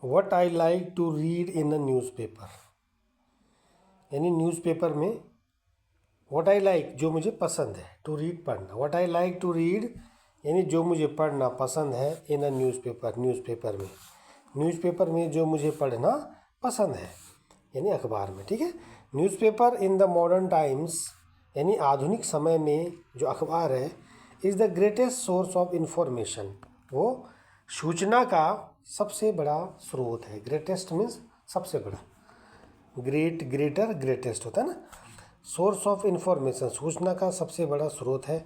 What I like to read in a newspaper, यानी newspaper में what I like जो मुझे पसंद है, टू रीड पढ़ना, what I like to read यानी जो मुझे पढ़ना पसंद है इन अ न्यूज़पेपर, न्यूज़पेपर में जो मुझे पढ़ना पसंद है यानी अखबार में। ठीक है, newspaper in the modern times यानी आधुनिक समय में जो अखबार है is the greatest source of information, वो सूचना का सबसे बड़ा स्रोत है। ग्रेटेस्ट मीन्स सबसे बड़ा, ग्रेटर ग्रेटेस्ट होता है ना। सोर्स ऑफ इंफॉर्मेशन सूचना का सबसे बड़ा स्रोत है।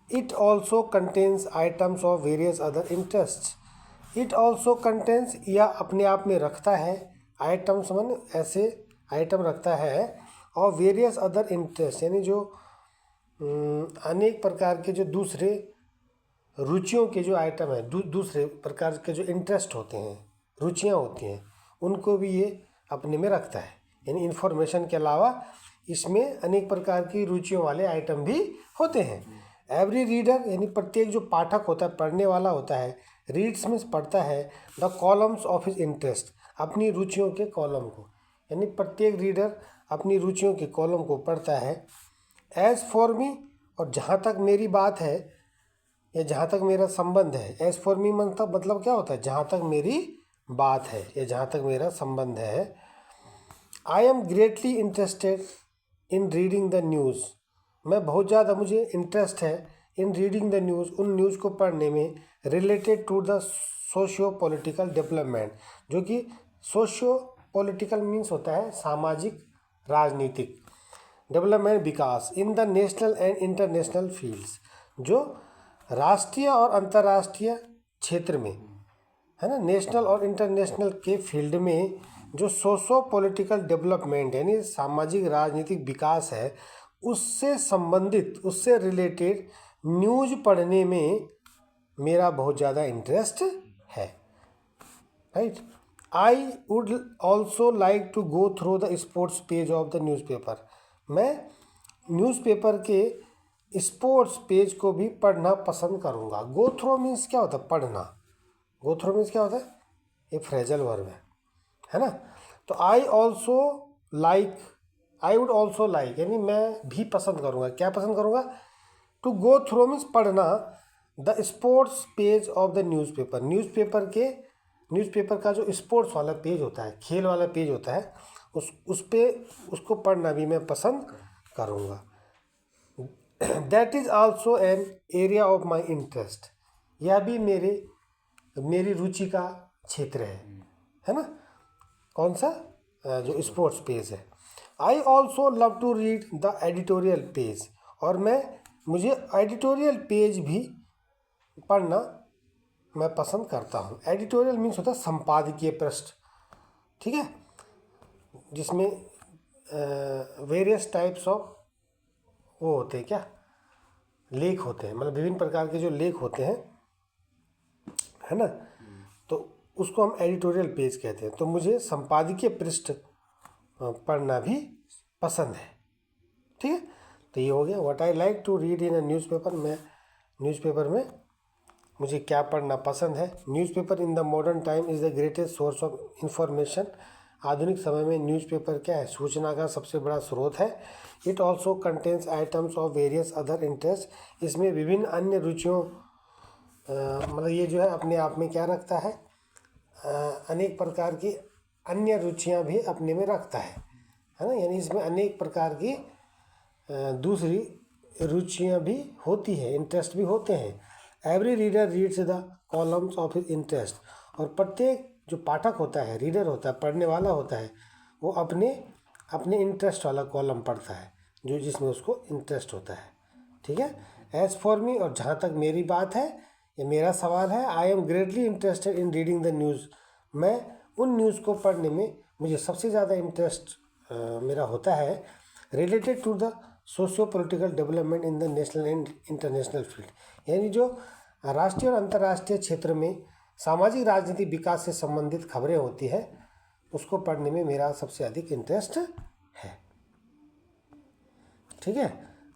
It also contains items of various other interest. It also contains या अपने आप में रखता है, आइटम्स मन ऐसे आइटम रखता है और वेरियस अदर इंटरेस्ट यानी जो अनेक प्रकार के जो दूसरे रुचियों के जो आइटम है, दूसरे प्रकार के जो इंटरेस्ट होते हैं, रुचियाँ होती हैं, उनको भी ये अपने में रखता है। यानी इन्फॉर्मेशन के अलावा इसमें अनेक प्रकार की रुचियों वाले आइटम भी होते हैं। एवरी रीडर यानी प्रत्येक जो पाठक होता है, पढ़ने वाला होता है, रीड्स मीन्स पढ़ता है, the columns of his interest अपनी रुचियों के कॉलम को, यानी प्रत्येक रीडर अपनी रुचियों के कॉलम को पढ़ता है। एज़ फॉर मी और जहाँ तक मेरी बात है या जहाँ तक मेरा संबंध है, एज़ फॉर मी मतलब क्या होता है, जहाँ तक मेरी बात है या जहाँ तक मेरा संबंध है। I am greatly interested in reading the news, मैं बहुत ज़्यादा मुझे इंटरेस्ट है इन रीडिंग द न्यूज़ उन न्यूज़ को पढ़ने में, related to the socio political development, जो कि सोशियो पॉलिटिकल मीन्स होता है सामाजिक राजनीतिक, डेवलपमेंट विकास, in the national and international fields, जो राष्ट्रीय और अंतर्राष्ट्रीय क्षेत्र में है ना, नेशनल और इंटरनेशनल के फील्ड में जो सोशो पॉलिटिकल डेवलपमेंट यानी सामाजिक राजनीतिक विकास है, उससे संबंधित, उससे रिलेटेड न्यूज़ पढ़ने में मेरा बहुत ज़्यादा इंटरेस्ट है। Right, I would also like to go through the sports page of the newspaper, मैं न्यूज़पेपर के स्पोर्ट्स पेज को भी पढ़ना पसंद करूँगा। गो थ्रू मीन्स क्या होता है, पढ़ना। गो थ्रू मीन्स क्या होता है, ये फ्रेजल वर्ब है ना। तो I also like, I would also like यानी मैं भी पसंद करूँगा, क्या पसंद करूँगा, टू गो थ्रू मीन्स पढ़ना, the sports page of the newspaper, newspaper का जो स्पोर्ट्स वाला पेज होता है, खेल वाला पेज होता है, उस पे उसको पढ़ना भी मैं पसंद करूँगा। That is also an area of my interest, यह भी मेरी रुचि का क्षेत्र है ना। कौन सा, जो स्पोर्ट्स पेज है। I also love to read the editorial page, और मुझे एडिटोरियल पेज भी पढ़ना मैं पसंद करता हूँ। एडिटोरियल मीन्स होता है संपादकीय पृष्ठ, ठीक है, जिसमें वेरियस टाइप्स ऑफ वो होते हैं, क्या लेख होते हैं, मतलब विभिन्न प्रकार के जो लेख होते हैं, है ना, तो उसको हम एडिटोरियल पेज कहते हैं। तो मुझे संपादकीय पृष्ठ पढ़ना भी पसंद है। ठीक है, तो ये हो गया what I like to read in a newspaper, मैं न्यूज़पेपर में मुझे क्या पढ़ना पसंद है। Newspaper in the modern time is the greatest source of information, आधुनिक समय में न्यूज़पेपर क्या है, सूचना का सबसे बड़ा स्रोत है। It also contains items of various other interest, इसमें विभिन्न अन्य रुचियों मतलब ये जो है अपने आप में क्या रखता है, अनेक प्रकार की अन्य रुचियां भी अपने में रखता है ना, यानी इसमें अनेक प्रकार की दूसरी रुचियां भी होती है, इंटरेस्ट भी होते हैं। Every reader reads the columns of his interest, और प्रत्येक जो पाठक होता है, रीडर होता है, पढ़ने वाला होता है, वो अपने इंटरेस्ट वाला कॉलम पढ़ता है, जो जिसमें उसको इंटरेस्ट होता है। ठीक है, एज़ फॉर मी और जहाँ तक मेरी बात है, ये मेरा सवाल है, I am greatly interested in reading the news, मैं उन न्यूज़ को पढ़ने में मुझे सबसे ज़्यादा इंटरेस्ट मेरा होता है, related to the socio political development in the national and international field, यानी जो राष्ट्रीय और अंतर्राष्ट्रीय क्षेत्र में सामाजिक राजनीतिक विकास से संबंधित खबरें होती है, उसको पढ़ने में मेरा सबसे अधिक इंटरेस्ट है। ठीक है,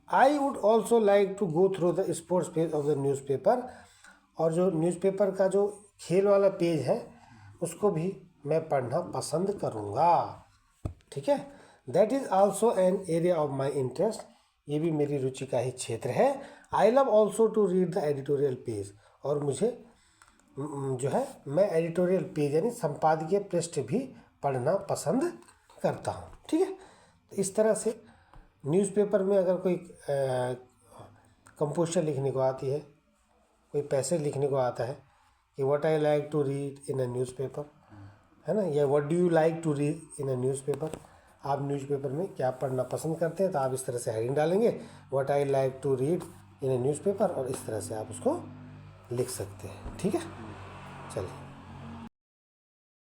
I would also like to go through the sports page of the newspaper, और जो न्यूज़पेपर का जो खेल वाला पेज है उसको भी मैं पढ़ना पसंद करूँगा। ठीक है, that is also an area of my interest, ये भी मेरी रुचि का ही क्षेत्र है। I love also to read the editorial page, और मुझे जो है मैं एडिटोरियल पेज यानी संपादकीय पृष्ठ भी पढ़ना पसंद करता हूँ। ठीक है, तो इस तरह से न्यूज़पेपर में अगर कोई कंपोजिशन लिखने को आती है, कोई पैसेज लिखने को आता है कि what I like to read in a newspaper, है ना, या what do you like to read in a newspaper, आप न्यूज़पेपर में क्या पढ़ना पसंद करते हैं, तो आप इस तरह से हेडिंग डालेंगे what I like to read in a newspaper, और इस तरह से आप उसको लिख सकते हैं। ठीक है, चलिए।